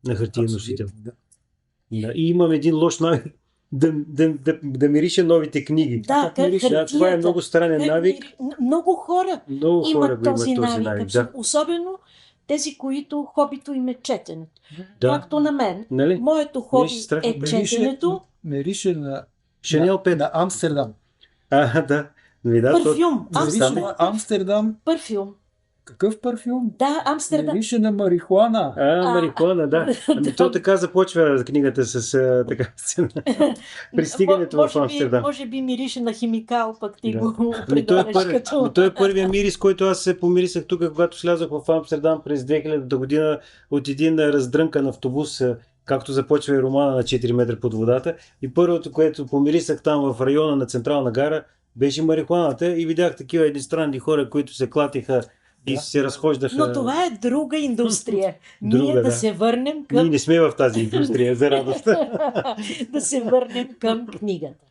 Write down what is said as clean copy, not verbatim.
на хартиен носител. Да. Да. И имам един лош навик да мириша новите книги. Да, Да, това е много странен навик. Много хора Много хора имат го имат този този навик. навик. Да. Особено тези, които хобито им е четенето. Да. Както на мен. Нали? Моето хоби страшно. е четенето. Мирише на Шанел 5. на Амстердам. Да. Да. Парфюм. Мирише на Амстердам. Парфюм. Какъв парфюм? Да, Амстердам. Мирише на марихуана. Марихуана, да. Ами то така започва книгата с така сцена. Пристигането в Амстердам. Може би мирише на химикал, пък ти го Ами той определяш като... той е първият мирис, който аз се помирисах тук, когато слязох в Амстердам през 2000 година от един раздрънкан автобус, както започва и романа на 4 метра под водата. И първото, което помирисах там в района на Централна гара, беше марихуаната и видях такива едностранни хора, които се клатиха и се разхождаха. Но това е друга индустрия. Ние да се върнем към... Ние не сме в тази индустрия, за радост. Да се върнем към книгата.